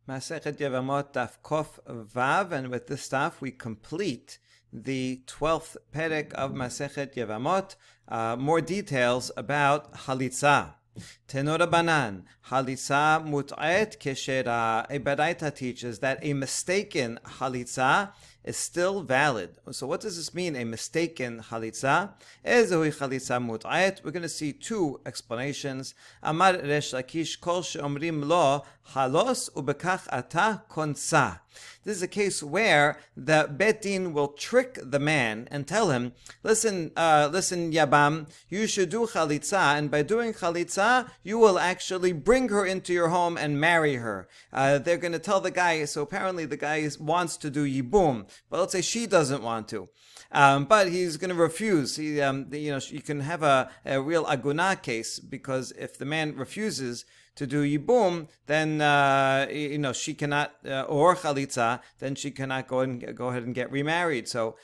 Masechet Yevamot Daf Kof Vav, and with this daf we complete the 12th perek of Masechet Yevamot. More details about Halitza. Tenora Banan, Halitza Mut'et Keshera. A Baraita teaches that a mistaken Halitza is still valid. So what does this mean, a mistaken Halitza? Ezehui Halitza Mut'et. We're going to see two explanations. Amar Resh Lakish Kol She'omrim Lo Halos Ubekach Ata Konsa. This is a case where the Bet Din will trick the man and tell him, listen, Yabam, you should do Chalitza, and by doing Chalitza, you will actually bring her into your home and marry her. They're going to tell the guy, so apparently the guy wants to do Yibum, but let's say she doesn't want to. But he's going to refuse. You can have a real aguna case, because if the man refuses to do yibum, then she cannot, or chalitza, then she cannot go ahead and get remarried. So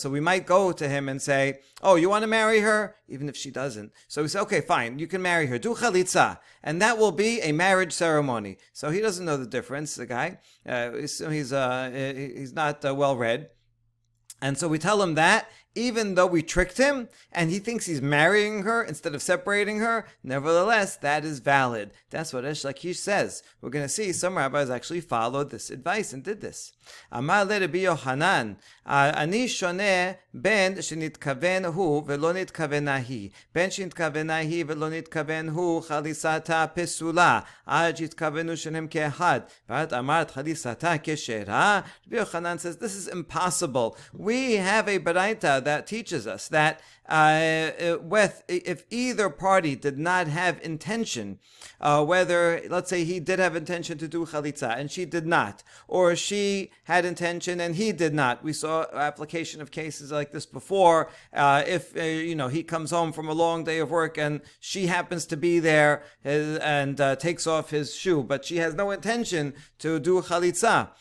we might go to him and say, "Oh, you want to marry her?" Even if she doesn't. So we say, "Okay, fine, you can marry her. Do chalitza, and that will be a marriage ceremony." So he doesn't know the difference. The guy, he's not well read. And so we tell him that, even though we tricked him, and he thinks he's marrying her instead of separating her, nevertheless, that is valid. That's what Resh Lakish says. We're going to see some rabbis actually followed this advice and did this. Amar le Rabbi Yochanan, ani shoneh ben shenitkaven hu velo nitkavena hi. Ben shenitkavena hi velo nitkaven hu chalisata pesula. Ad yitkavenu shenem ke'ehad. But amart chalisata keshera. Rabbi Yochanan says this is impossible. We have a baraita that teaches us that if either party did not have intention, whether, let's say, he did have intention to do chalitza and she did not, or she had intention and he did not. We saw application of cases like this before. If he comes home from a long day of work and she happens to be there and takes off his shoe, but she has no intention to do chalitza.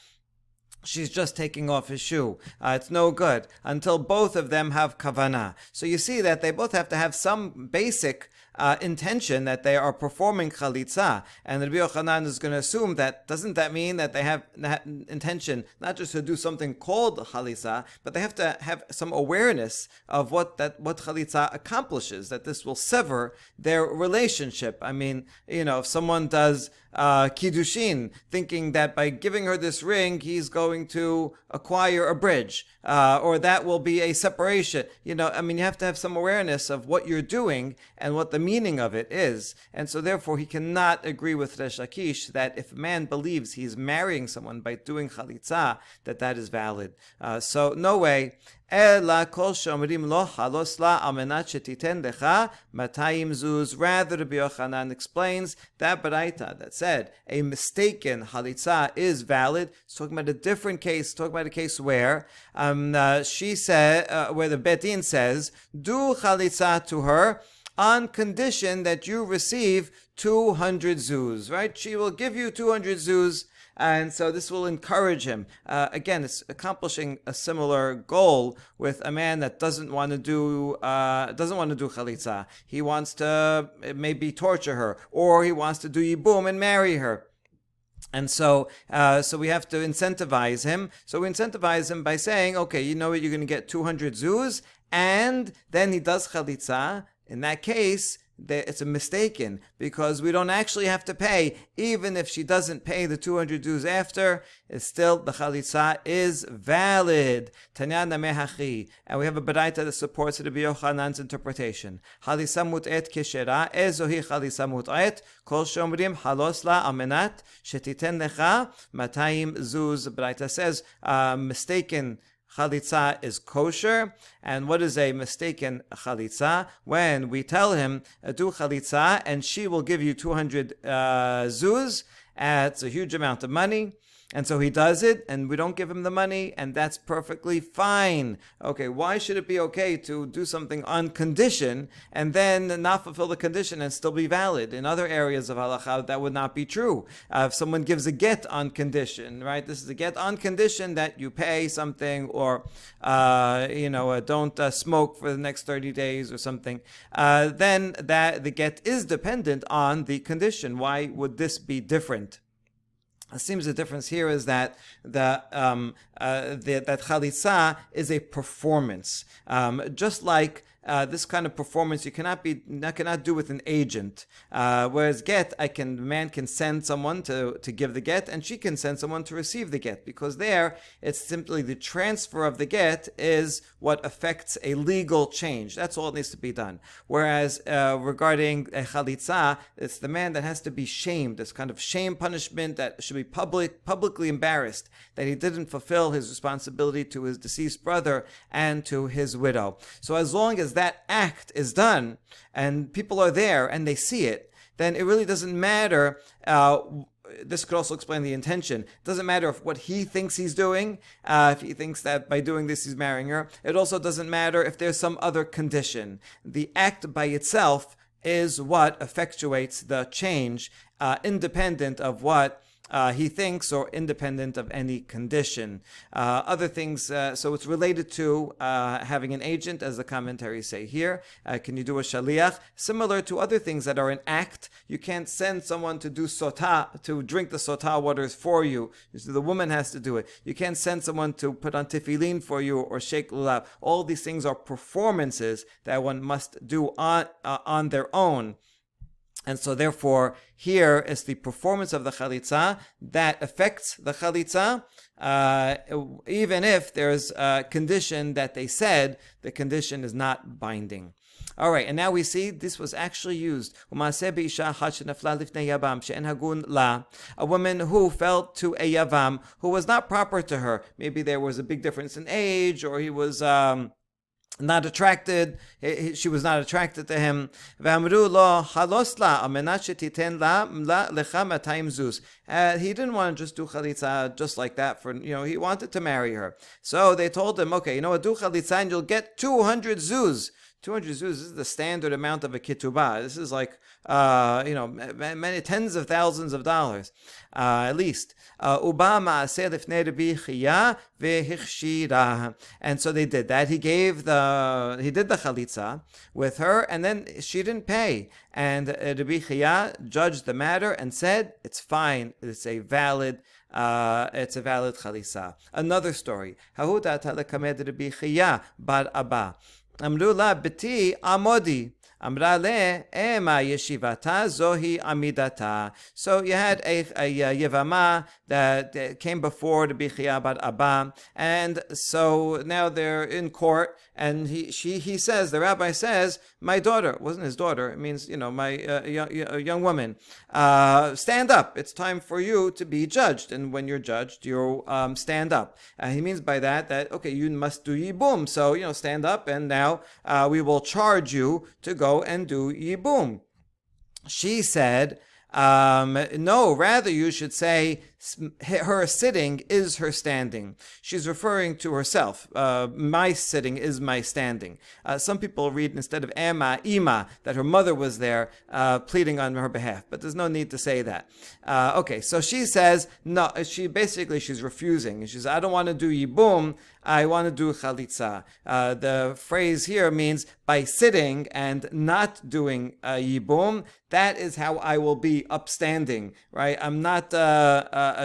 She's just taking off his shoe. It's no good until both of them have kavanah. So you see that they both have to have some basic intention that they are performing chalitza. And Rabbi Yochanan is going to assume that, doesn't that mean that they have intention not just to do something called chalitza, but they have to have some awareness of what chalitza accomplishes, that this will sever their relationship. I mean, if someone does kiddushin, thinking that by giving her this ring, he's going to acquire a bridge, or that will be a separation. You have to have some awareness of what you're doing and what the meaning of it is. And so therefore he cannot agree with Resh Lakish that if a man believes he's marrying someone by doing chalitza, that is valid. So no way. Rather, Rabbi Yochanan explains that baraita that said a mistaken halitza is valid. It's talking about a different case, talking about a case where she said, where the Bet Din says, do chalitza to her on condition that you receive 200 zuz, right? She will give you 200 zuz. And so this will encourage him. Again, it's accomplishing a similar goal with a man that doesn't want to do chalitza. He wants to maybe torture her, or he wants to do yibum and marry her. And so we have to incentivize him. So we incentivize him by saying, okay, you know what, you're going to get 200 zuz, and then he does chalitza. In that case, it's a mistaken, because we don't actually have to pay. Even if she doesn't pay the 200 dues after, it's still, the chalitza is valid. Tanyana mehachi. And we have a baraita that supports Rabbi Yochanan's interpretation. Chalitza mut'et keshera, ezohi chalitza mut'et, kol shomrim halos la amenat, shetiten lecha, 200 zuz. The baraita says, mistaken chalitza is kosher. And what is a mistaken chalitza? When we tell him, do chalitza, and she will give you 200 zuz, it's a huge amount of money. And so he does it, and we don't give him the money, and that's perfectly fine. Okay, why should it be okay to do something on condition and then not fulfill the condition and still be valid? In other areas of halacha, that would not be true. If someone gives a get on condition, right? This is a get on condition that you pay something, or don't smoke for the next 30 days or something. Then that the get is dependent on the condition. Why would this be different? It seems the difference here is that that chalitza is a performance, just like. This kind of performance you cannot do with an agent. Whereas get, the man can send someone to give the get, and she can send someone to receive the get, because there it's simply the transfer of the get is what affects a legal change. That's all that needs to be done. Whereas regarding a chalitza, it's the man that has to be shamed. It's kind of shame punishment that should be publicly embarrassed that he didn't fulfill his responsibility to his deceased brother and to his widow. So as long as that act is done and people are there and they see it, then it really doesn't matter. This could also explain the intention. It doesn't matter if what he thinks he's doing, if he thinks that by doing this he's marrying her. It also doesn't matter if there's some other condition. The act by itself is what effectuates the change, independent of what he thinks, or independent of any condition. Other things, so it's related to having an agent, as the commentaries say here. Can you do a shaliach? Similar to other things that are an act. You can't send someone to do sotah, to drink the sotah waters for you. So the woman has to do it. You can't send someone to put on tefillin for you or shake lulav. All these things are performances that one must do on their own. And so therefore, here is the performance of the chalitza that affects the chalitza, even if there's a condition that they said the condition is not binding. All right, and now we see this was actually used. A woman who fell to a yavam who was not proper to her. Maybe there was a big difference in age, or he was not attracted, she was not attracted to him. He didn't want to just do chalitza just like that he wanted to marry her. So they told him, okay, do chalitza and you'll get 200 zuz. 200 zuz is the standard amount of a ketubah. This is like, many tens of thousands of dollars, at least. And so they did that. He did the chalitza with her, and then she didn't pay. And Rabbi Chia judged the matter and said, it's fine. It's a valid chalitza. Another story. Rabbi Chia bar Abba. Amrula biti amodi. Amra le ema yeshivata zohi amidata. So you had a Yevamot that came before the Bichia Bar Abba, and so now they're in court, and he says, the rabbi says, my daughter, it wasn't his daughter, it means, my young woman, stand up, it's time for you to be judged, and when you're judged, you stand up. He means by that, okay, you must do yibum, so, stand up, and now we will charge you to go and do yibum. She said, no, rather you should say her sitting is her standing. She's referring to herself. My sitting is my standing. Some people read instead of ima, that her mother was there pleading on her behalf, but there's no need to say that. Okay, so she says, no, she's refusing. She says, I don't want to do yibum, I want to do chalitza. The phrase here means by sitting and not doing yibum, that is how I will be upstanding, right? I'm not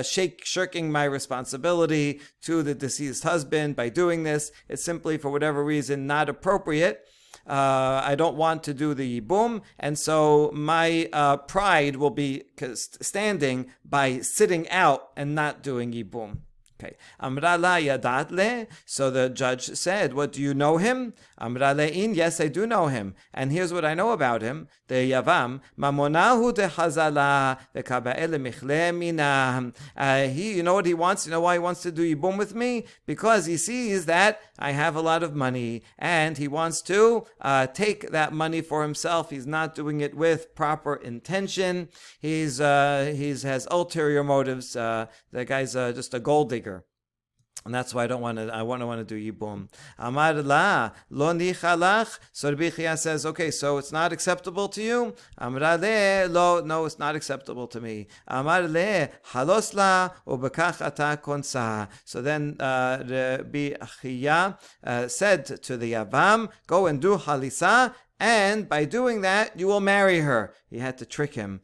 shirking my responsibility to the deceased husband by doing this. It's simply, for whatever reason, not appropriate. I don't want to do the yibum, and so my pride will be standing by sitting out and not doing yibum. Okay. Amra la yadat le. So the judge said, what, do you know him? Amra le'in, yes, I do know him. And here's what I know about him. The yavam, mamonahu de hazala, the kaba'el michle mina. You know what he wants? You know why he wants to do yibum with me? Because he sees that I have a lot of money, and he wants to take that money for himself. He's not doing it with proper intention. He has ulterior motives. The guy's just a gold digger. And that's why I want to do yibum. Amar la lo nichalach. So Rabbi Chia says, okay, so it's not acceptable to you. Amar le lo, no, it's not acceptable to me. Amar le halos la ubekach ata konsa. So then Rabbi Chia said to the yavam, go and do halisa, and by doing that, you will marry her. He had to trick him.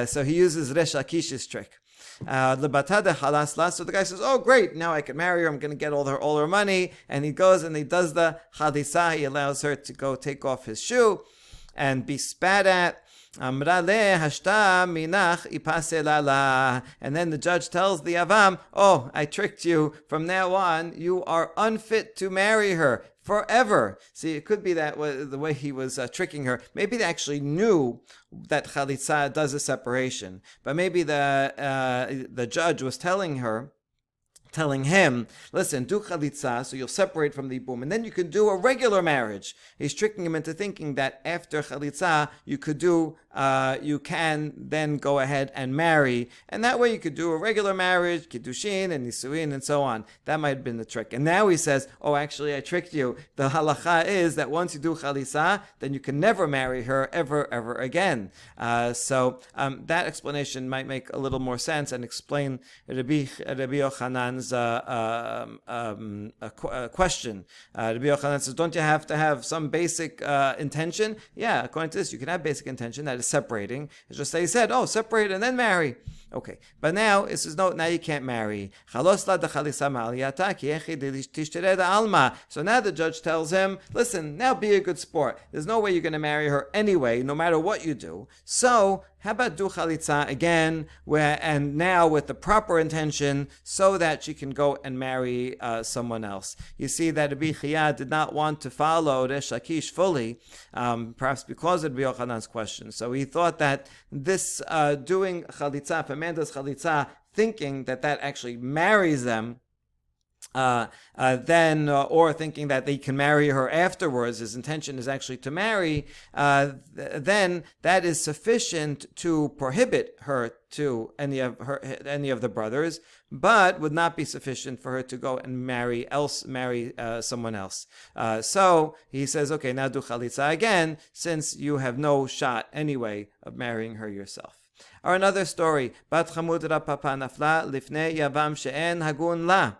So he uses Resh Lakish's trick. So the guy says, oh, great, now I can marry her. I'm going to get all her money. And he goes and he does the chalisa. He allows her to go take off his shoe and be spat at. And then the judge tells the Yavam, oh, I tricked you. From now on, you are unfit to marry her forever. See, it could be that the way he was tricking her. Maybe they actually knew that chalitza does a separation. But maybe the judge was telling him, listen, do chalitza, so you'll separate from the ibum, and then you can do a regular marriage. He's tricking him into thinking that after chalitza, you can then go ahead and marry, and that way you could do a regular marriage, kiddushin and nisuin and so on. That might have been the trick. And now he says, oh, actually, I tricked you. The halacha is that once you do chalitza, then you can never marry her ever again. So that explanation might make a little more sense and explain Rabbi Yochanan's question. Rabbi Yochanan says, don't you have to have some basic intention? Yeah, according to this, you can have basic intention, that is separating. It's just that he said, oh, separate and then marry. Okay, but now it says, no, now you can't marry. So now the judge tells him, listen, now be a good sport. There's no way you're going to marry her anyway, no matter what you do. So how about do chalitza again, and now with the proper intention, so that she can go and marry someone else. You see that Rabbi Chia did not want to follow Resh Lakish fully, perhaps because of Rabbi Yochanan's question. So he thought that this doing chalitza, if a man does chalitza, thinking that actually marries them, or thinking that they can marry her afterwards, his intention is actually to marry, then that is sufficient to prohibit her to any of the brothers, but would not be sufficient for her to go and marry someone else. So he says, okay, now do chalitza again, since you have no shot anyway of marrying her yourself. Or another story, Bat Chamud Papa Nafla Lifnei Yavam She'en Hagun La.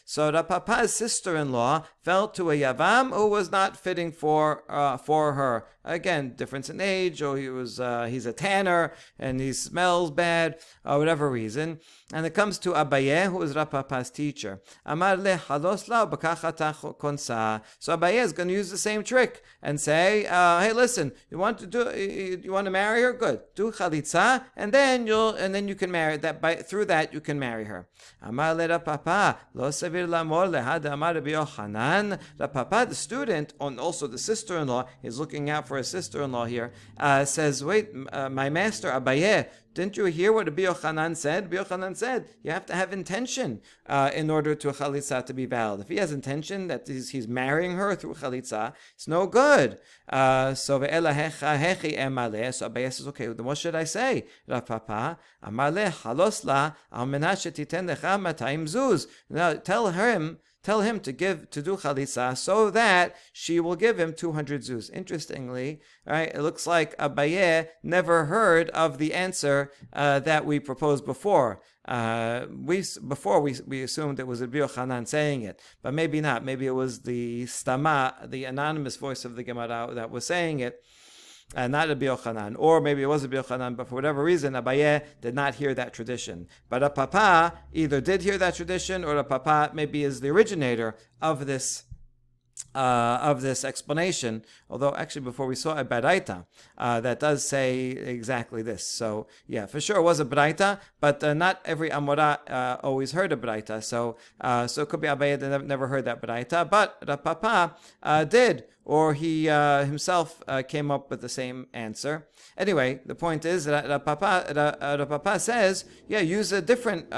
So Papa's sister-in-law fell to a Yavam who was not fitting for her. Again, difference in age, or he's a tanner and he smells bad, or whatever reason. And it comes to Abaye, who is Papa's teacher. Amar le halos la b'kachata konsa. So Abaye is going to use the same trick and say, hey, listen, you want to marry her? Good. Do chalitza, and then you can marry that. Through that, you can marry her. Amar le Papa lo savir lamor lehad amar Rabbi Yochanan. Papa, the student, and also the sister-in-law, is looking out for his sister-in-law here, says, wait, my master Abaye, didn't you hear what Rabbi Yochanan said? Rabbi Yochanan said you have to have intention in order to a chalitza to be valid. If he has intention that he's marrying her through chalitza, it's no good. So Abaye says, okay, then what should I say? Rav Papa, Amale halosla al menat shetiten lecha 200 zuz. Now tell him to do chalitza so that she will give him 200 zuz. Interestingly, right, it looks like Abaye never heard of the answer that we proposed before. We assumed it was Rabbi Yochanan saying it, but maybe not. Maybe it was the stama, the anonymous voice of the Gemara that was saying it. Not Rabbi Yochanan, or maybe it was Rabbi Yochanan, but for whatever reason, Abaye did not hear that tradition. But a Papa either did hear that tradition, or a Papa maybe is the originator of this explanation. Although actually before we saw a Baraita that does say exactly this. So yeah, for sure it was a Baraita, but not every Amora always heard a Baraita. So it could be Abaye that never heard that Baraita, but the Papa did, or he himself came up with the same answer. Anyway, the point is that the Papa says, yeah, use a different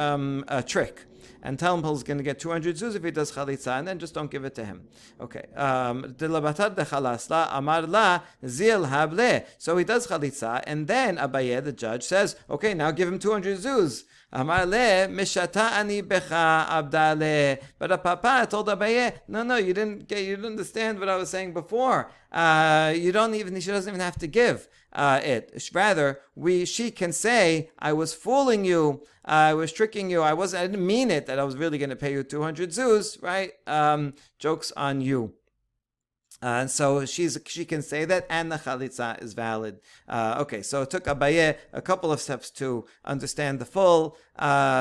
trick. And tell him he's going to get 200 zuz if he does chalitza, and then just don't give it to him. Okay. So he does chalitza, and then Abaye, the judge, says, okay, now give him 200 zuz. But a Papa told Abaye, no, you didn't understand what I was saying before. She doesn't even have to give it. Rather, she can say, I was fooling you, I was tricking you, I didn't mean it, that I was really going to pay you 200 zuz, right? Joke's on you. And so she can say that, and the chalitza is valid. Okay, so it took Abaye a couple of steps to understand the full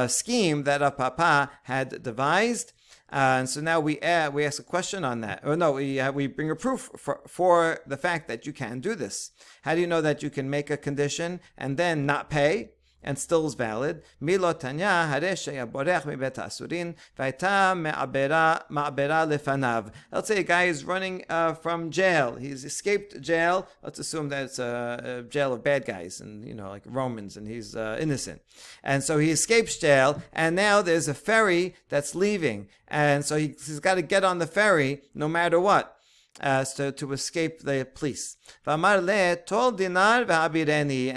scheme that a papa had devised. And so now we ask a question on that. Or no, we bring a proof for the fact that you can do this. How do you know that you can make a condition and then not pay? And still is valid. Milo Tanya Haresha Borech Mibet Asurin Vaita Ma'abera Lefanav. Let's say a guy is running from jail. He's escaped jail. Let's assume that it's a jail of bad guys and like Romans, and he's innocent. And so he escapes jail, and now there's a ferry that's leaving, and so he's got to get on the ferry no matter what. To escape the police. And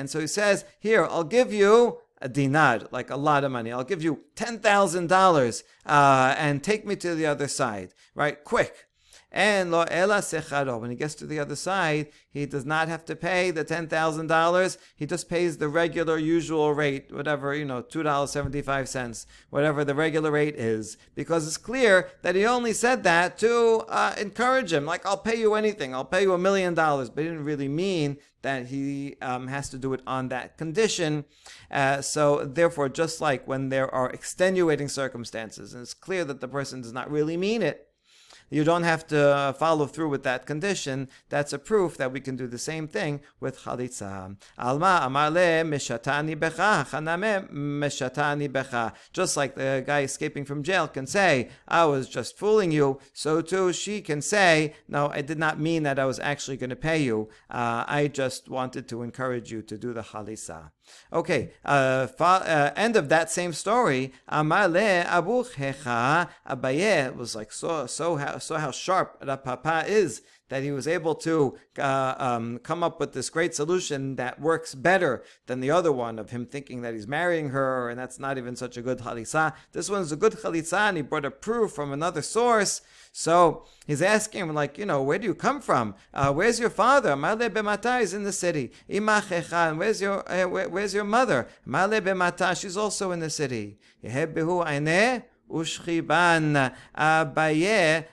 so he says, here, I'll give you a dinar, like a lot of money. I'll give you $10,000 and take me to the other side, right? Quick. And lo ela secharo. When he gets to the other side, he does not have to pay the $10,000. He just pays the regular, usual rate, whatever, $2.75, whatever the regular rate is. Because it's clear that he only said that to encourage him. Like, I'll pay you anything. I'll pay you $1 million. But he didn't really mean that he has to do it on that condition. So therefore, just like when there are extenuating circumstances, and it's clear that the person does not really mean it, you don't have to follow through with that condition. That's a proof that we can do the same thing with chalitza. Alma amarle meshatani becha, chaname meshatani becha. Just like the guy escaping from jail can say, I was just fooling you, so too she can say, no, I did not mean that I was actually going to pay you. I just wanted to encourage you to do the chalitza. Okay, end of that same story. Amarle abuchecha. Abaye was like, so how sharp Rav Papa is, that he was able to come up with this great solution that works better than the other one of him thinking that he's marrying her, and that's not even such a good chalitza. This one's a good chalitza, and he brought a proof from another source. So he's asking him, like, where do you come from? Where's your father? Male b'mata is in the city. Imachecha, where's your mother? Male b'mata, she's also in the city. Yehebehu aineh Ushchiban. Abaye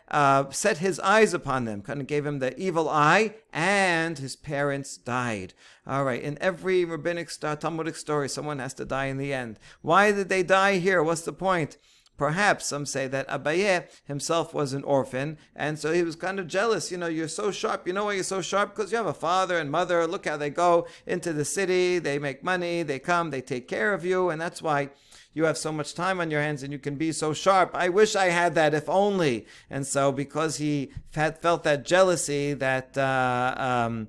set his eyes upon them, kind of gave him the evil eye, and his parents died. All right, in every rabbinic Talmudic story, someone has to die in the end. Why did they die here? What's the point? Perhaps some say that Abaye himself was an orphan, and so he was kind of jealous. You're so sharp. You know why you're so sharp? Because you have a father and mother. Look how they go into the city. They make money. They come. They take care of you, and that's why you have so much time on your hands and you can be so sharp. I wish I had that, if only. And so because he felt that jealousy, that that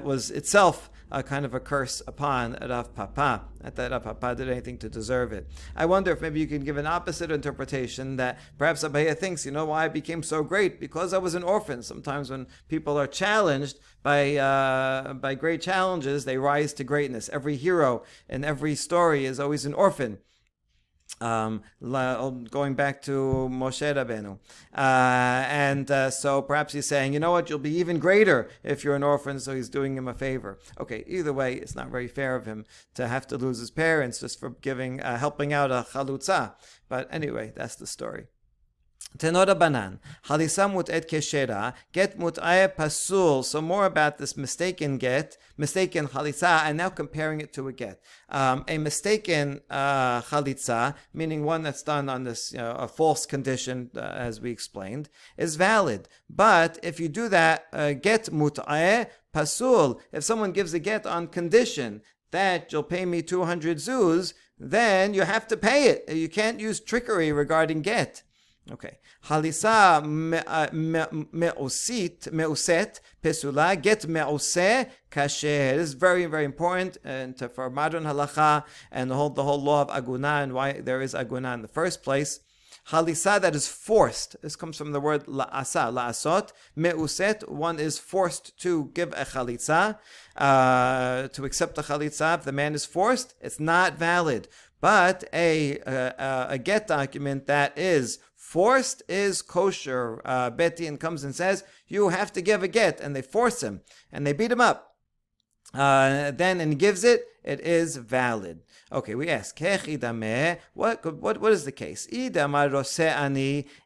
was itself a kind of a curse upon Rav Papa. Not that Rav Papa did anything to deserve it. I wonder if maybe you can give an opposite interpretation, that perhaps Abaye thinks, why I became so great? Because I was an orphan. Sometimes when people are challenged by great challenges, they rise to greatness. Every hero in every story is always an orphan. Going back to Moshe Rabbeinu. So perhaps he's saying, you know what, you'll be even greater if you're an orphan, so he's doing him a favor. Okay, either way, it's not very fair of him to have to lose his parents just for helping out a chalutza. But anyway, that's the story. Tenora banan, halisa mut'et keshera, get mut'ay pasul. So more about this mistaken chalitza, and now comparing it to a get. A mistaken chalitza, meaning one that's done on this a false condition, as we explained, is valid. But if you do that, get mut'ay pasul, if someone gives a get on condition that you'll pay me 200 zuz, then you have to pay it. You can't use trickery regarding get. Okay. Halisa meuset pesula, get meuse kasher. This is very, very important for modern halacha and the whole law of aguna, and why there is aguna in the first place. Halisa, that is forced. This comes from the word la'asa, la'asot. Meuset, one is forced to give a chalitza, to accept a chalitza. If the man is forced, it's not valid. But a get document that is forced is kosher. Bet Din comes and says, you have to give a get, and they force him, and they beat him up. And he gives it, it is valid. Okay, we ask, what is the case?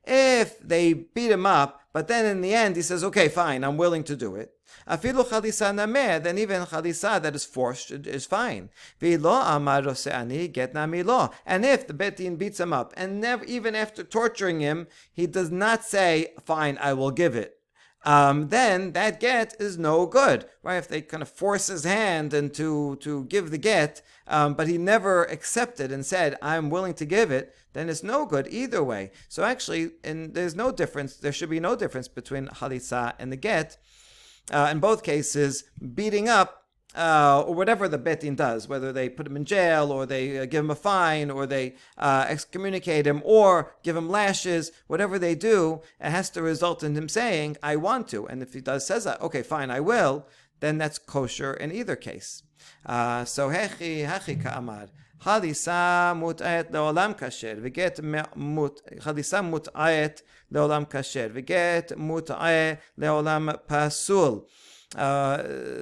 If they beat him up, but then in the end he says, okay, fine, I'm willing to do it. Afilu chalisa nameh, then even chalisa that is forced is fine. V'lo amar rose'ani get namilo. And if the bet din beats him up, and never, even after torturing him, he does not say, fine, I will give it. Then that get is no good, right? If they kind of force his hand and to give the get, but he never accepted and said, I'm willing to give it, then it's no good either way. So actually, there's no difference. There should be no difference between chalisa and the get. In both cases, beating up, or whatever the bet din does, whether they put him in jail, or they give him a fine, or they excommunicate him, or give him lashes, whatever they do, it has to result in him saying, I want to. And if he says that, okay, fine, I will, then that's kosher in either case. So, hechi ka'amar. Chalisa mut'ayet le'olam kasher, v'get chalisa mut'ayet le'olam kasher, v'get mut'ayet le'olam pasul.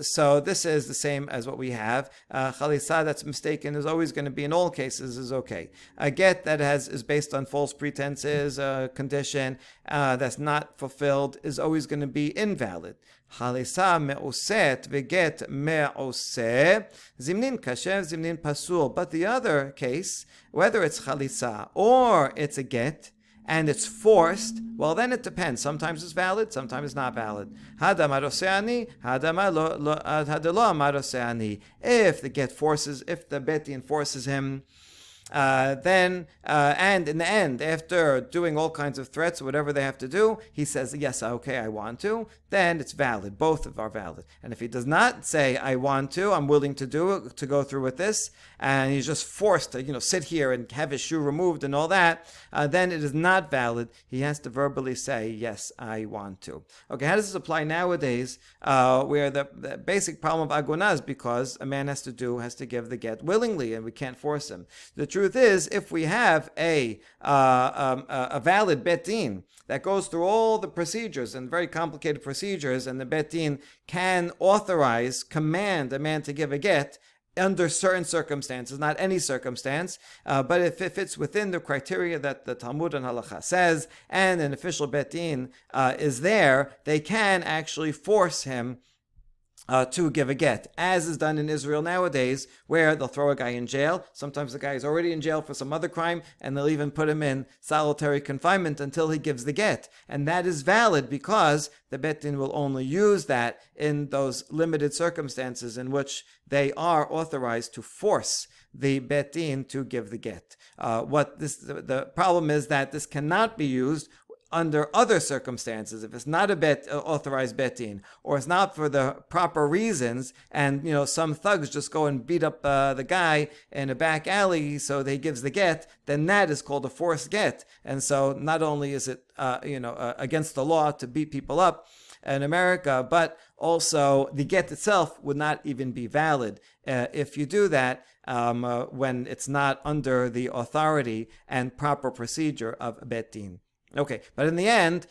So this is the same as what we have. Chalisa that's mistaken is always going to be, in all cases, is okay. A get that is based on false pretenses, condition that's not fulfilled, is always going to be invalid. Chalisa me'uset v'get me'useh zimnin kasher zimnin pasul. But the other case, whether it's chalisa or it's a get, and it's forced, well, then it depends. Sometimes it's valid, sometimes it's not valid. If the get forces, if the bet din forces him, then, and in the end, after doing all kinds of threats, whatever they have to do, he says, yes, okay, I want to, then it's valid. Both of are valid. And if he does not say, I want to, I'm willing to do it, to go through with this, and he's just forced to, sit here and have his shoe removed and all that, then it is not valid. He has to verbally say, yes, I want to. Okay, how does this apply nowadays, where the basic problem of agunah is because a man has to give the get willingly, and we can't force him. The truth is, if we have a valid bet din that goes through all the procedures and very complicated procedures, and the bet din can command a man to give a get under certain circumstances, not any circumstance, but if it fits within the criteria that the Talmud and Halacha says, and an official bet din is there, they can actually force him to give a get, as is done in Israel nowadays, where they'll throw a guy in jail. Sometimes the guy is already in jail for some other crime, and they'll even put him in solitary confinement until he gives the get. And that is valid because the bet din will only use that in those limited circumstances in which they are authorized to force the bet din to give the get. The problem is that this cannot be used under other circumstances. If it's not a authorized bet din, or it's not for the proper reasons, and some thugs just go and beat up the guy in a back alley so he gives the get, then that is called a forced get. And so not only is it against the law to beat people up in America, but also the get itself would not even be valid if you do that when it's not under the authority and proper procedure of a bet din. Okay, but in the end,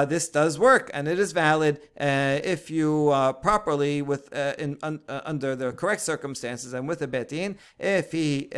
this does work, and it is valid if you properly, under the correct circumstances and with a bet din. If he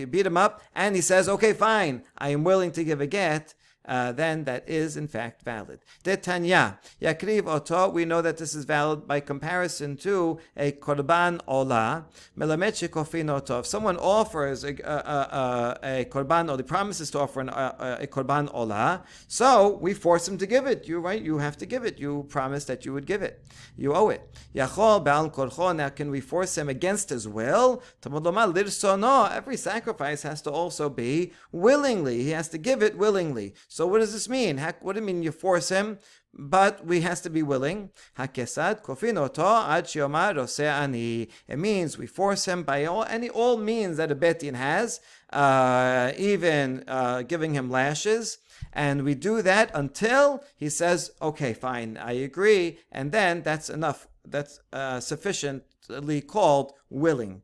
beat him up and he says, "Okay, fine, I am willing to give a get," then that is in fact valid. Detanya yakriv oto. We know that this is valid by comparison to a korban olah. Melamed shekofin oto. If someone offers a korban, or he promises to offer a korban olah, so we force him to give it. You have to give it. You promised that you would give it. You owe it. Yachol ba'al korcho. Now, can we force him against his will? Tamud lomar lirsono. Every sacrifice has to also be willingly. He has to give it willingly. So what does this mean? What do you mean you force him? But we has to be willing. Hakesad kofinoto ad shiomar roseh ani. It means we force him by all means that a bet din has, even giving him lashes. And we do that until he says, okay, fine, I agree. And then that's enough. That's sufficiently called willing.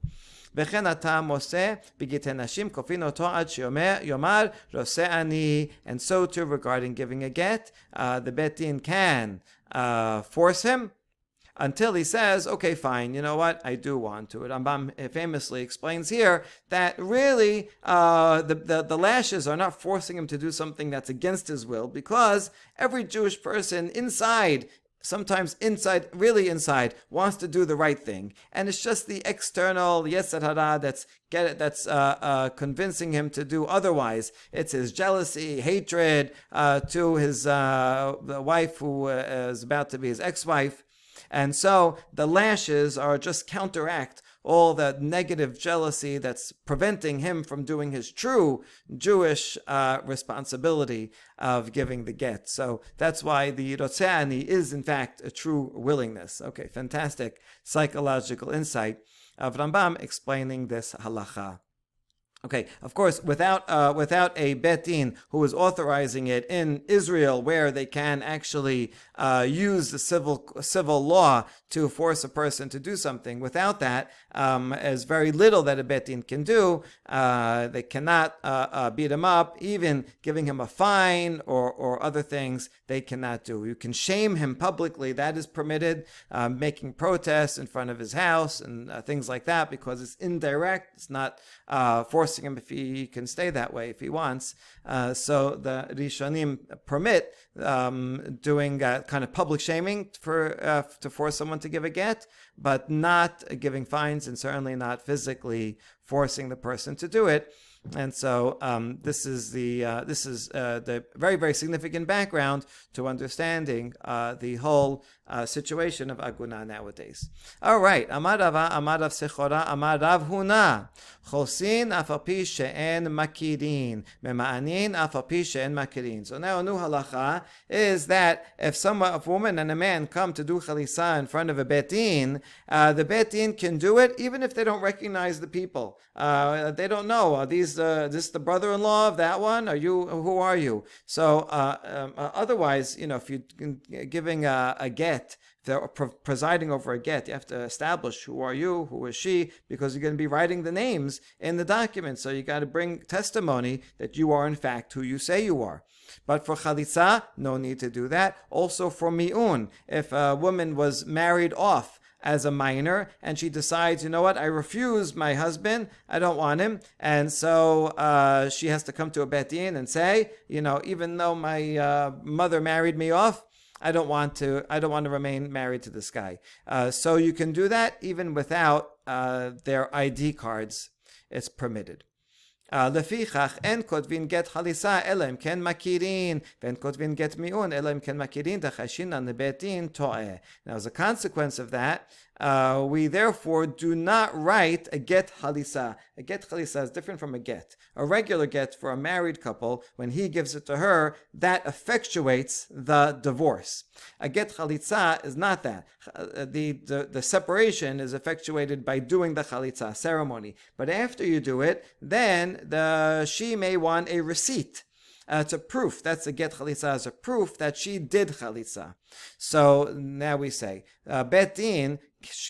וכן אתה מוסה בגיטי נשים כופין אותו עד שיאמר רוצה אני. And so too regarding giving a get, the bet din can force him until he says, okay, fine, you know what, I do want to. Rambam famously explains here that really the lashes are not forcing him to do something that's against his will, because every Jewish person inside, sometimes inside, really inside, wants to do the right thing, and it's just the external yetzer hara that's convincing him to do otherwise. It's his jealousy, hatred to his the wife who is about to be his ex-wife, and so the lashes are just counteract all that negative jealousy that's preventing him from doing his true Jewish responsibility of giving the get. So that's why the Rotzeani is in fact a true willingness. Okay, fantastic psychological insight of Rambam explaining this halacha. Okay, of course, without a bet din who is authorizing it in Israel, where they can actually use the civil law to force a person to do something. Without that, there's very little that a bet din can do. They cannot beat him up, even giving him a fine or other things. They cannot do. You can shame him publicly. That is permitted. Making protests in front of his house and things like that, because it's indirect. It's not forcing him if he can stay that way if he wants. So the Rishonim permit doing kind of public shaming to force someone to give a get, but not giving fines, and certainly not physically forcing the person to do it. And so this is the very, very significant background to understanding the whole situation of aguna nowadays. All right, Amar Rava, Amar Rav Sechora, Amar Rav Huna, Chosin afapi she'en makirin, mema'anin afapi she'en makirin. So now a new halacha is that if a woman and a man come to do chalisa in front of a bet din, the bet din can do it even if they don't recognize the people. They don't know, is this the brother-in-law of that one? Who are you? So otherwise, if you're giving a get, if they're presiding over a get, you have to establish who are you, who is she, because you're going to be writing the names in the document. So you got to bring testimony that you are in fact who you say you are. But for chalitza, no need to do that. Also for mi'un, if a woman was married off as a minor and she decides, you know what, I refuse my husband, I don't want him, and so she has to come to a bet din and say, even though my mother married me off, I don't want to remain married to this guy. So you can do that even without their ID cards. It's permitted. לפיכך אין כותבין גט חליסה אלא אם כן מכירין, ואין כותבין גט מיעון אלא אם כן מכירין דחשינן לבית דין טועה. Now, as a consequence of that, we therefore do not write a get halisa. A get halisa is different from a get. A regular get for a married couple, when he gives it to her, that effectuates the divorce. A get chalitza is not that. The separation is effectuated by doing the chalitza ceremony. But after you do it, then she may want a receipt. It's a proof. That's a get chalitza, as a proof that she did chalitza. So now we say, bet din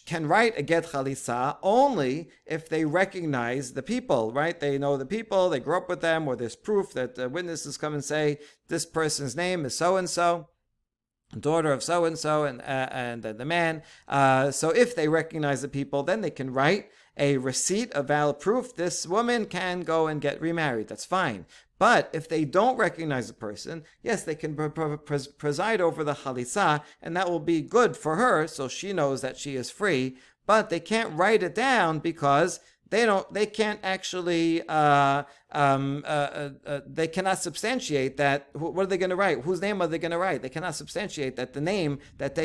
can write a get chalitza only if they recognize the people, right? They know the people, they grew up with them, or there's proof that the witnesses come and say, this person's name is so-and-so, daughter of so-and-so, and the man. So if they recognize the people, then they can write a receipt, a valid proof. This woman can go and get remarried. That's fine. But if they don't recognize the person, yes, they can preside over the chalitza, and that will be good for her, so she knows that she is free. But they can't write it down because they can't actually they cannot substantiate that. What are they going to write? Whose name are they going to write? They cannot substantiate that the name that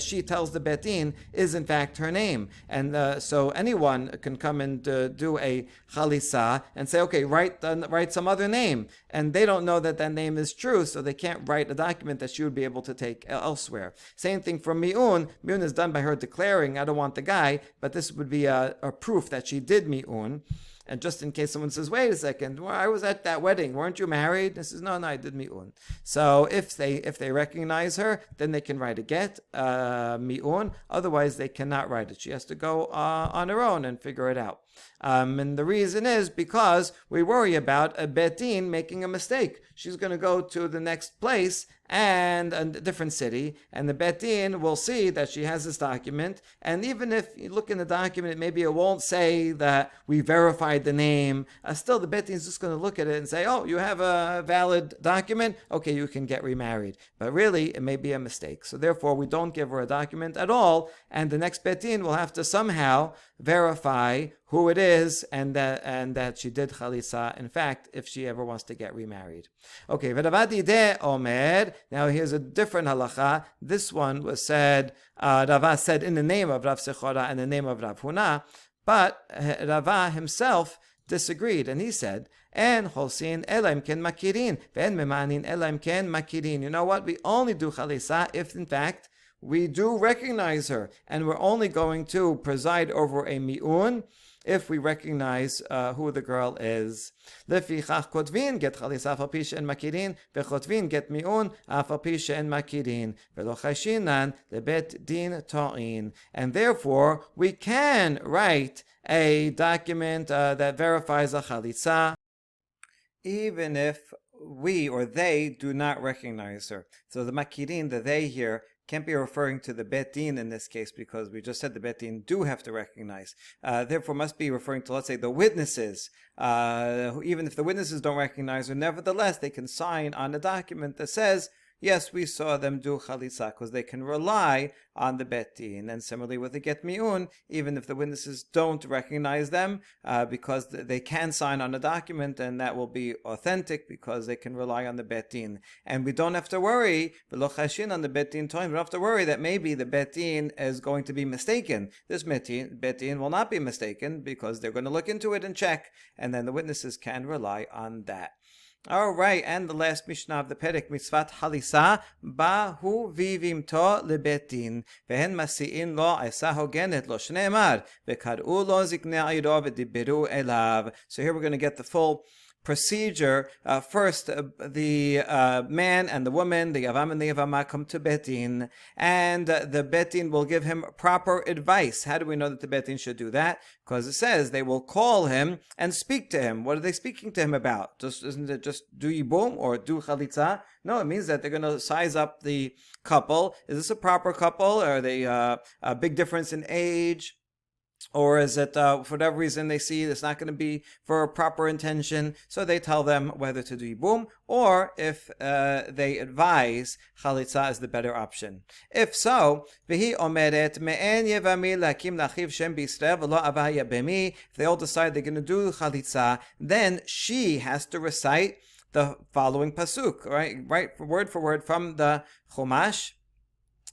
she tells the bet din is in fact her name. And so anyone can come and do a chalisa and say, okay, write some other name, and they don't know that name is true, so they can't write a document that she would be able to take elsewhere. Same thing for mi'un. Mi'un is done by her declaring, I don't want the guy, but this would be a proof that she did mi'un. And just in case someone says, wait a second, well, I was at that wedding, weren't you married? And says, no, I did mi'un. So if they recognize her, then they can write a get, mi'un. Otherwise, they cannot write it. She has to go on her own and figure it out. And the reason is because we worry about a Bet Din making a mistake. She's going to go to the next place and a different city, and the Bet Din will see that she has this document, and even if you look in the document, maybe it won't say that we verified the name, still the Bet Din is just going to look at it and say, oh, you have a valid document, okay, you can get remarried. But really, it may be a mistake. So therefore, we don't give her a document at all, and the next Bet Din will have to somehow verify who it is and that she did chalitza, in fact, if she ever wants to get remarried. Okay, V'Ravadi de Omer. Now here's a different halacha. This one was said, Rava said in the name of Rav Sechora and the name of Rav Huna, but Rava himself disagreed, and he said, "En holsin elaim ken makirin, ve'en memanin elaim ken makirin." You know what? We only do chalitza if, in fact, we do recognize her, and we're only going to preside over a mi'un if we recognize who the girl is. Lefichach kotvin get chalitza afal pi she'en makirin, vechotvin get mi'un afal pi she'en makirin, velo chashinan lebet din ta'in. And therefore, we can write a document that verifies a chalitza, even if we or they do not recognize her. So the makirin, the they here, can't be referring to the Bet Din in this case, because we just said the Bet Din do have to recognize. Therefore, must be referring to, let's say, the witnesses. Even if the witnesses don't recognize her, nevertheless, they can sign on a document that says, yes, we saw them do chalitza, because they can rely on the Bet Din. And similarly with the Get Mi'un, even if the witnesses don't recognize them, because they can sign on a document, and that will be authentic because they can rely on the Bet Din. And we don't have to worry, v'lo chashin on the Bet Din time, we don't have to worry that maybe the Bet Din is going to be mistaken. This Bet Din will not be mistaken, because they're going to look into it and check, and then the witnesses can rely on that. All right, and the last Mishnah of the Perek, Mitzvat Halisa, Bahu Vivimto Lebetin, Vehen Masi'in Lo Isa Hogenet Lo Shneimar, Vekar'u Lo Zikne Ayro V'dibiru Elav. So here we're going to get the full procedure. First, the man and the woman, the Yavam and the Yevamah, come to Bet Din, and the Bet Din will give him proper advice. How do we know that the Bet Din should do that? Because it says they will call him and speak to him. What are they speaking to him about? Isn't it just do yibum or do chalitza? No, it means that they're going to size up the couple. Is this a proper couple? Are they a big difference in age? Or is it, for whatever reason, they see it's not going to be for a proper intention, so they tell them whether to do yibum, or if they advise chalitza is the better option. If so, v'hi omeret me'en yevami lakim lachiv shem b'Yisrael v'lo avaya b'mi. If they all decide they're going to do chalitza, then she has to recite the following pasuk, right, word for word from the Chumash.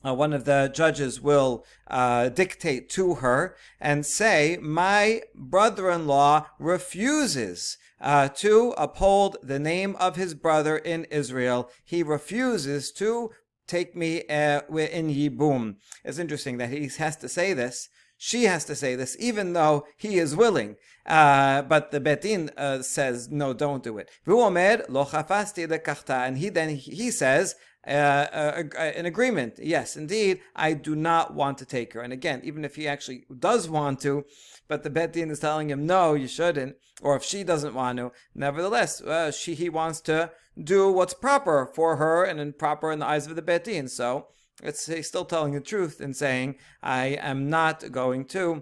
One of the judges will dictate to her and say, my brother-in-law refuses to uphold the name of his brother in Israel. He refuses to take me in Yibum. It's interesting that he has to say this. She has to say this, even though he is willing. But the Bet Din says, no, don't do it. And he says, an agreement. Yes, indeed, I do not want to take her. And again, even if he actually does want to, but the Bet Din is telling him, no, you shouldn't, or if she doesn't want to, nevertheless, he wants to do what's proper for her and proper in the eyes of the Bet Din. So he's still telling the truth and saying, I am not going to.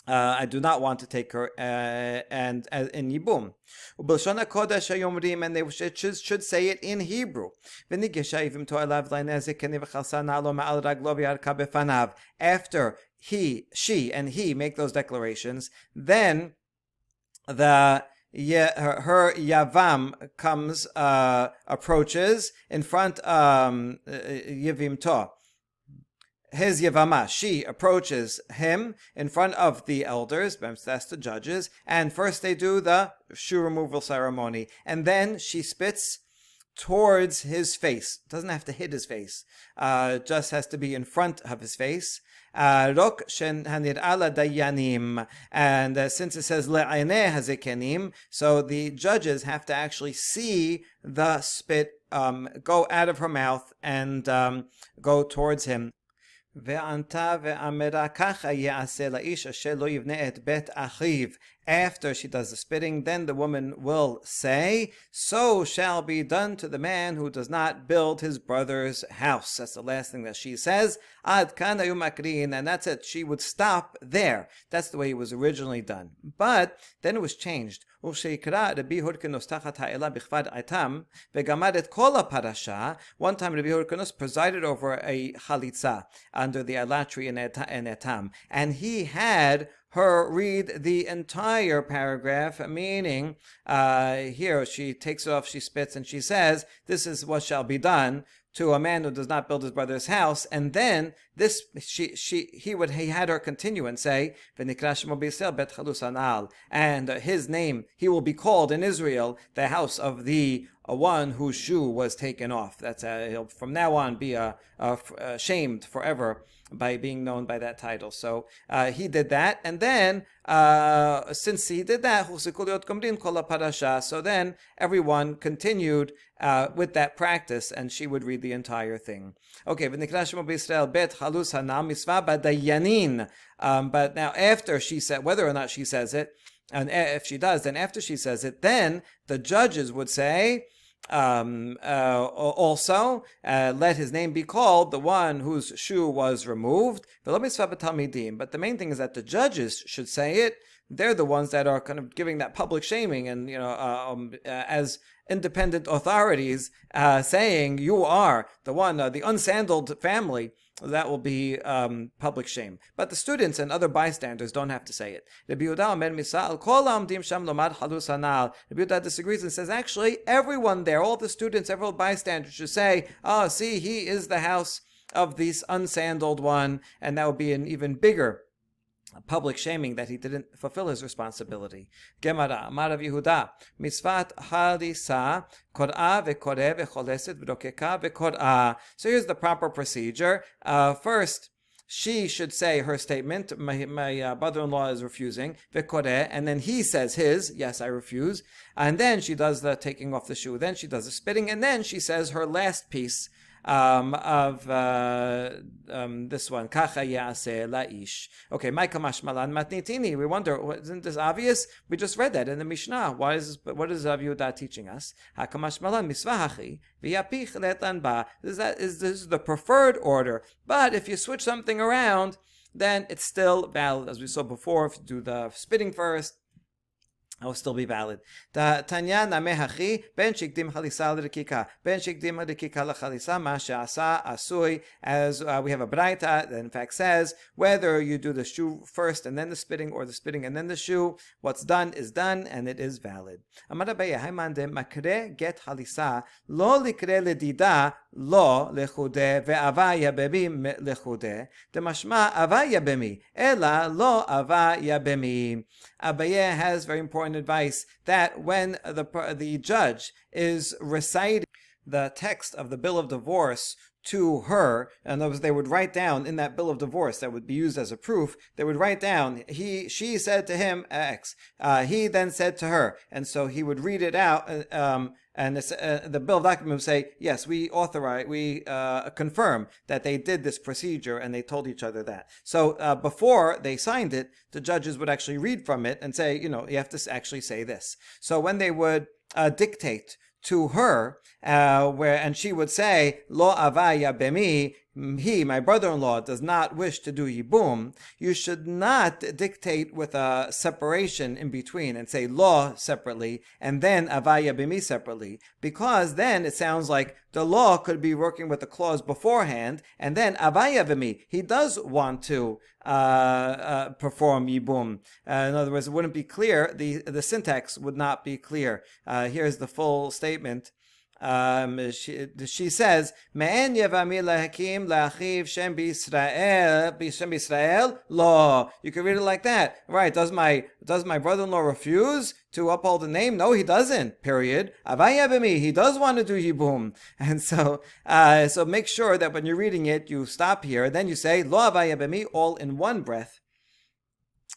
I do not want to take her and in Yibum. And they should say it in Hebrew. After she, and he make those declarations, then her Yavam comes, approaches in front Yevimto. His Yevamah, she approaches him in front of the elders, that's the judges, and first they do the shoe removal ceremony, and then she spits towards his face. Doesn't have to hit his face, just has to be in front of his face. Rok shen hanir ala dayanim, and since it says le'aneh hazikenim, so the judges have to actually see the spit go out of her mouth and go towards him. Ve'anta ve'amera kacha ye'aseh la'ish asher lo yivneh et bet achiv. After she does the spitting, then the woman will say, so shall be done to the man who does not build his brother's house. That's the last thing that she says. Ad kan hayu makriin, and that's it. She would stop there. That's the way it was originally done. But then it was changed. One time Rabbi Hurkanus presided over a chalitza under the alatri in etam, and he had her read the entire paragraph, meaning here she takes it off, she spits, and she says, this is what shall be done to a man who does not build his brother's house. And then this he had her continue and say, and his name, he will be called in Israel the house of the one whose shoe was taken off. That's he'll from now on be shamed forever by being known by that title. So he did that, and then since he did that, so then everyone continued with that practice, and she would read the entire thing. Okay, but now after she said, whether or not she says it, and if she does, then after she says it, then the judges would say, also, let his name be called the one whose shoe was removed. But the main thing is that the judges should say it. They're the ones that are kind of giving that public shaming, and as independent authorities, saying you are the one, the unsandaled family. That will be public shame. But the students and other bystanders don't have to say it. Rabbi Yehuda disagrees and says, actually, everyone there, all the students, every bystander should say, oh, see, he is the house of this unsandaled one, and that would be an even bigger public shaming that he didn't fulfill his responsibility. Gemara, Amar Rav Yehuda, Misvat Halisa, Kor'a ve'koreh ve'choleset v'rokeka ve'kor'a. So here's the proper procedure. First, she should say her statement, my brother-in-law is refusing, ve'koreh, and then he says his, yes, I refuse, and then she does the taking off the shoe, then she does the spitting, and then she says her last piece, of this one, Kacha Ya'aseh La'ish. Okay, Maika Mashmalan Matnitini. We wonder, isn't this obvious? We just read that in the Mishnah. What is Rav Yehuda teaching us? Hakamashmalan Misvahachi V'yapich Letan Ba. This is the preferred order. But if you switch something around, then it's still valid. As we saw before, if you do the spitting first, it will still be valid. Tanya namehachi ben shikdim chalisa l'rikika ben shikdim l'rikika l'chalisa ma she'asa asui. As we have a braita that in fact says whether you do the shoe first and then the spitting, or the spitting and then the shoe, what's done is done and it is valid. Amar Abaye haimande makre get halisa lo likre ledida lo lechude ve'ava yabemi lechude demashma ava yabemi ela lo ava yabemi. Abaye has very important advice that when the judge is reciting the text of the bill of divorce to her, and they would write down in that bill of divorce that would be used as a proof, they would write down, she said to him X, he then said to her, and so he would read it out, and the bill of document would say, yes, we confirm that they did this procedure and they told each other that. So before they signed it, the judges would actually read from it and say, you have to actually say this. So when they would dictate to her, and she would say, Lo avaya bemi, he, my brother-in-law, does not wish to do yibum, you should not dictate with a separation in between and say law separately and then avaya bimi separately, because then it sounds like the law could be working with the clause beforehand, and then avaya bimi, he does want to perform yibum. In other words, it wouldn't be clear, the syntax would not be clear. Here's the full statement. She says, "Me'en Yevami lahakim laachiv shem b'Yisrael lo." You can read it like that, right? Does my brother-in-law refuse to uphold the name? No, he doesn't. Period. Avaya b'mi, he does want to do yibum, and so make sure that when you're reading it, you stop here, then you say lo avaya b'mi all in one breath.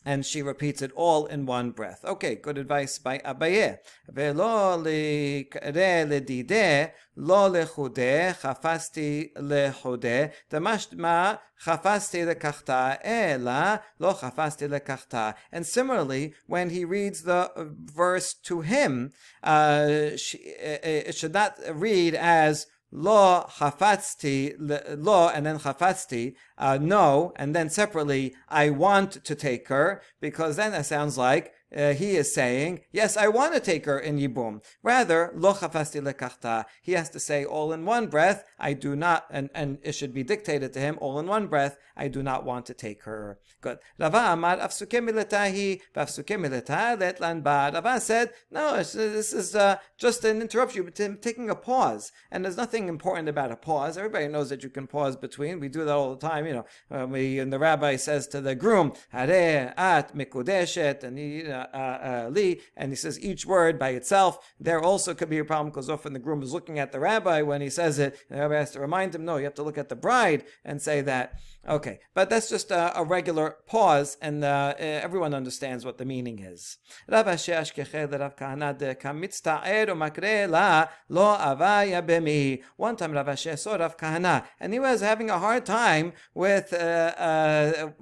And she repeats it all in one breath. Okay, good advice by Abaye. Velo likre ledide, lo lechude, chafasti lechude, damashma chafasti lekachta, ela lo chafasti lekachta. And similarly, when he reads the verse to him, it should not read as lo chafatzti, lo and then chafatzti, no, and then separately, I want to take her, because then that sounds like he is saying, yes, I want to take her in Yibum. Rather, lo chafasti lekachta. He has to say all in one breath, I do not, and it should be dictated to him all in one breath, I do not want to take her. Good. Rava amar afsuke miletahi, vafsuke mileta letlan ba. Rava said, no, this is just an interruption, taking a pause. And there's nothing important about a pause. Everybody knows that you can pause between. We do that all the time, and the rabbi says to the groom, hare at mikudeshet, and li, and he says each word by itself. There also could be a problem because often the groom is looking at the rabbi when he says it, and the rabbi has to remind him, no, you have to look at the bride and say that. Okay, but that's just a regular pause, and everyone understands what the meaning is. One time Rav Ashi saw Rav Kahana, and he was having a hard time with a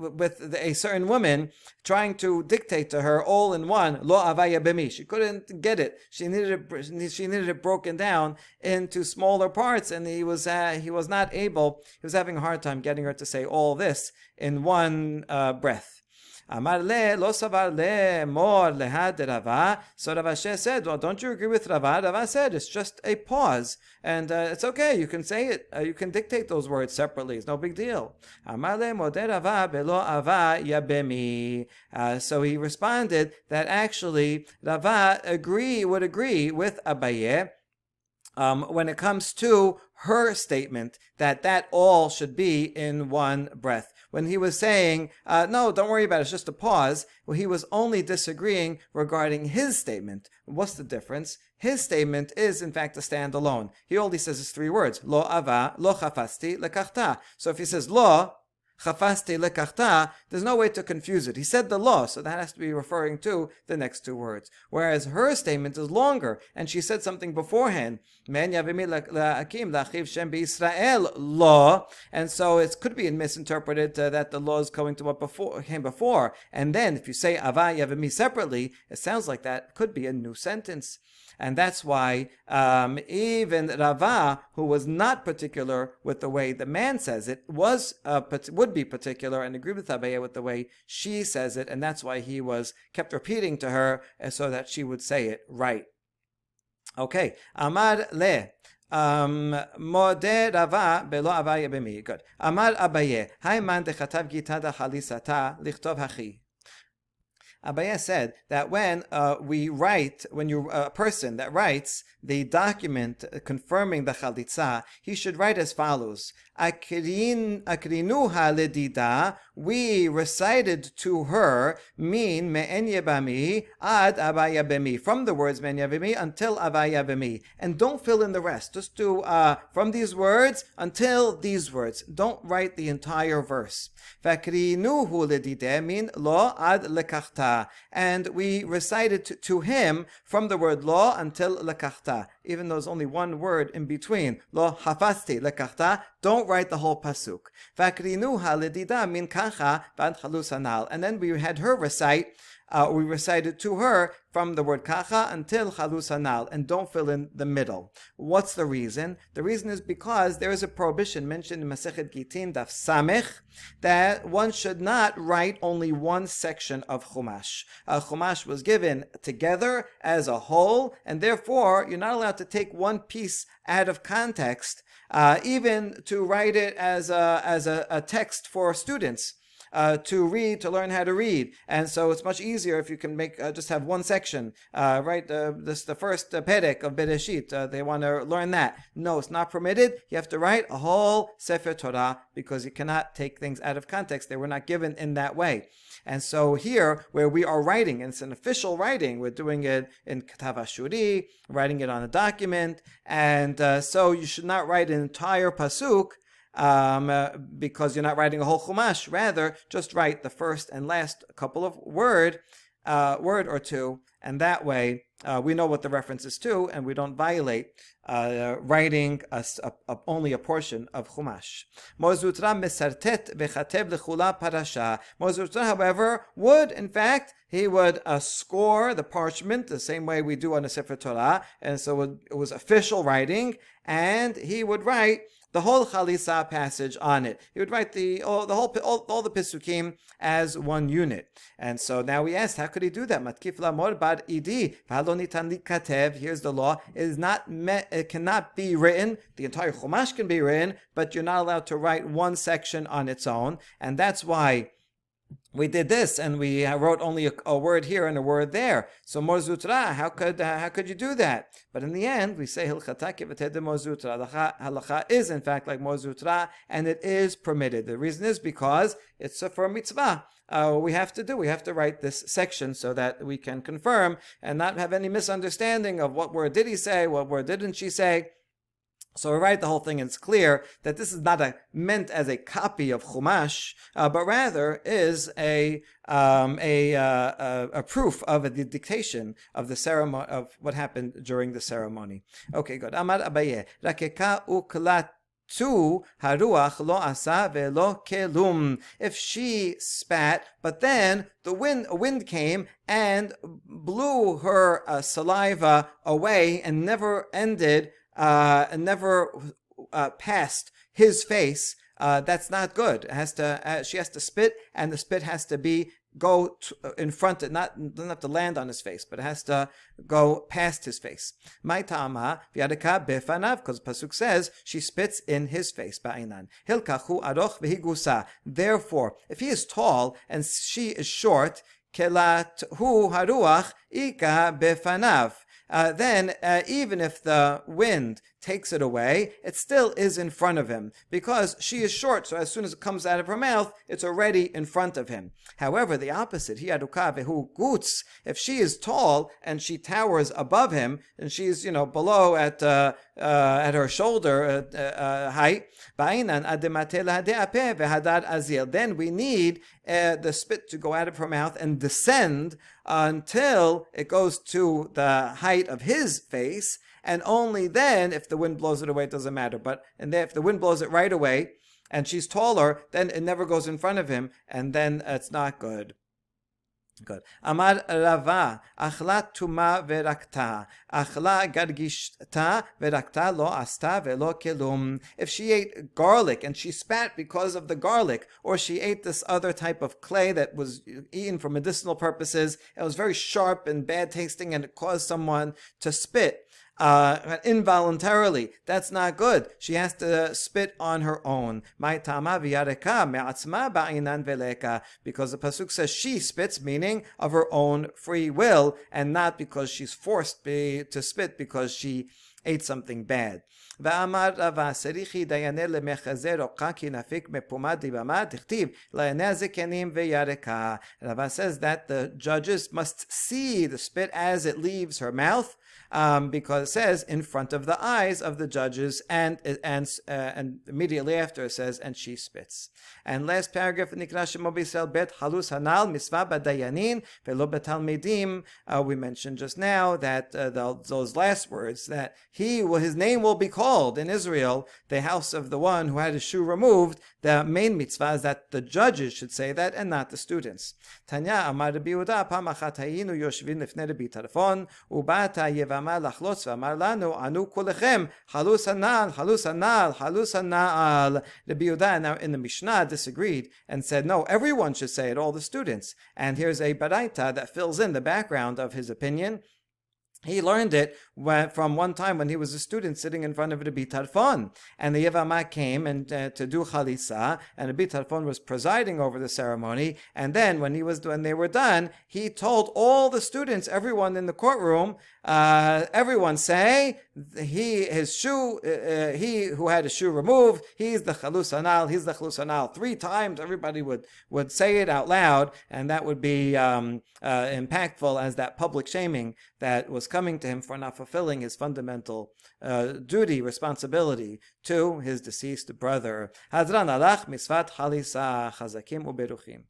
certain woman trying to dictate to her all in one, lo avaya b'mi. She couldn't get it. She needed it broken down into smaller parts, and he was not able. He was having a hard time getting her to say all this in one breath. Amar le lo savar le mor lehad Rava. So Rav Ashi said, well, don't you agree with Rava? Rava said it's just a pause, and it's okay. You can say it. You can dictate those words separately. It's no big deal. Amar le modeh Rava belo ava yabemi. So he responded that actually Rava would agree with Abaye when it comes to her statement that all should be in one breath. When he was saying, no, don't worry about it, it's just a pause, well, he was only disagreeing regarding his statement. What's the difference? His statement is, in fact, a standalone. He only says it's 3 words. Lo ava, lo chafasti, lekachta. So if he says lo, chafasti lekachta, there's no way to confuse it. He said the law, so that has to be referring to the next 2 words. Whereas her statement is longer, and she said something beforehand. Men yavimi la'akim la'achiv shem b'Yisrael law, and so it could be misinterpreted that the law is going to what came before. And then if you say ava yavimi separately, it sounds like that could be a new sentence. And that's why even Rava, who was not particular with the way the man says it, would be particular and agree with Abaye with the way she says it, and that's why he kept repeating to her so that she would say it right. Okay, Amar le. Modeh Rava belo Abaye b'mi. Good. Amar Abaye, Hayman dechatav gita da chalisata lichtov hachi. Abaye said that when a person that writes the document confirming the chalitza, he should write as follows: Akrinuha ledida, we recited to her, min me'en yebami ad abaya bemi, from the words me'en yebami until abaya bemi, and don't fill in the rest. Just do from these words until these words. Don't write the entire verse. Vakrinuhu ledide min lo ad lekachta, and we recited to him from the word lo until lekachta, even though there's only one word in between. Lo hafasti lekachta, don't write the whole pasuk. Vakrinuha ledida min kacha bad chalus anal, and then we had her recite. We recited to her from the word kacha until chalus anal, and don't fill in the middle. What's the reason? The reason is because there is a prohibition mentioned in Masechet Gitin Daf Samech that one should not write only one section of Chumash. Chumash was given together as a whole, and therefore you're not allowed to take one piece out of context, even to write it as a text for students. To read, to learn how to read. And so it's much easier if you can make just have one section, right? The first perek of Bereshit, they want to learn that. No, it's not permitted. You have to write a whole Sefer Torah because you cannot take things out of context. They were not given in that way. And so here, where we are writing, and it's an official writing, we're doing it in Katav Ashuri, writing it on a document, and so you should not write an entire pasuk because you're not writing a whole chumash. Rather, just write the first and last couple of word or two, and that way we know what the reference is to, and we don't violate writing only a portion of Chumash. Mozutra mesartet v'chatev lechula parasha. Mozutra, however, would, in fact, he would score the parchment the same way we do on a Sefer Torah, and so it was official writing, and he would write the whole Chalisa passage on it. He would write all the Pisukim as one unit. And so now we asked, how could he do that? Matkif lamor bar idi v'halo nitan likatev. Here's the law: it cannot be written. The entire Chumash can be written, but you're not allowed to write one section on its own. And that's why we did this, and we wrote only a word here and a word there. So Mor Zutra, how could you do that? But in the end, we say Hilchata Kivated Mor Zutra. Halacha is in fact like Mor Zutra, and it is permitted. The reason is because it's for mitzvah. We have to write this section so that we can confirm and not have any misunderstanding of what word did he say, what word didn't she say. So we write the whole thing, and it's clear that this is not meant as a copy of Chumash, but rather is a proof of the dictation of the ceremony, of what happened during the ceremony. Okay, good. Amar Abaye, Rakeka uklat. Haruach lo asa velo kelum. If she spat, but then a wind came and blew her saliva away and never passed his face, that's not good. She has to spit, and the spit has to go in front. It doesn't have to land on his face, but it has to go past his face. My tama v'yadeka befanav, because pasuk says she spits in his face. Ba'inan hilkachu aroch v'higusa. Therefore, if he is tall and she is short, kelat hu haruach ika befanav. Then even if the wind takes it away, it still is in front of him, because she is short, so as soon as it comes out of her mouth, it's already in front of him. However, the opposite, if she is tall and she towers above him, and she's below at her shoulder height, then we need the spit to go out of her mouth and descend until it goes to the height of his face, and only then, if the wind blows it away, it doesn't matter. If the wind blows it right away, and she's taller, then it never goes in front of him, and then it's not good. Good. Amar Rava, achla tuma verakta, achla gargishta verakta lo asta velo kelum. If she ate garlic and she spat because of the garlic, or she ate this other type of clay that was eaten for medicinal purposes, it was very sharp and bad tasting, and it caused someone to spit involuntarily, that's not good. She has to spit on her own. Because the pasuk says she spits, meaning of her own free will, and not because she's forced to spit because she ate something bad. Rava says that the judges must see the spit as it leaves her mouth, because it says in front of the eyes of the judges, and immediately after it says, and she spits. And last paragraph, Nikra Shemo B'Yisrael Bet Halus Hanal Misva B'Dayanin Velo B'Talmidim. We mentioned just now that those last words, that his name will be called in Israel the house of the one who had his shoe removed. The main mitzvah is that the judges should say that and not the students. Tanya Amar Rabbi Yehuda Pam Achat Hayinu Yoshvin Lifnei Rabbi Tarfon Ubata Yevamot Lachlotz V'Amar Lanu Anu Kulechem Halus Hanal Halus Hanal Halus Hanal. Rabbi Yehuda now in the Mishnah disagreed and said no, everyone should say it, all the students. And here's a baraita that fills in the background of his opinion. He learned it from one time when he was a student sitting in front of Rabbi Tarfon, and the Yevamot came and to do Chalisa, and Rabbi Tarfon was presiding over the ceremony. And then when they were done, he told all the students, everyone in the courtroom, everyone say he who had his shoe removed, he's the Chalus Hanal, he's the Chalus Hanal. 3 times everybody would say it out loud, and that would be impactful as that public shaming that was coming to him for not fulfilling his fundamental duty, responsibility to his deceased brother. Hadran alach misvat halisa chazakim uberuchim.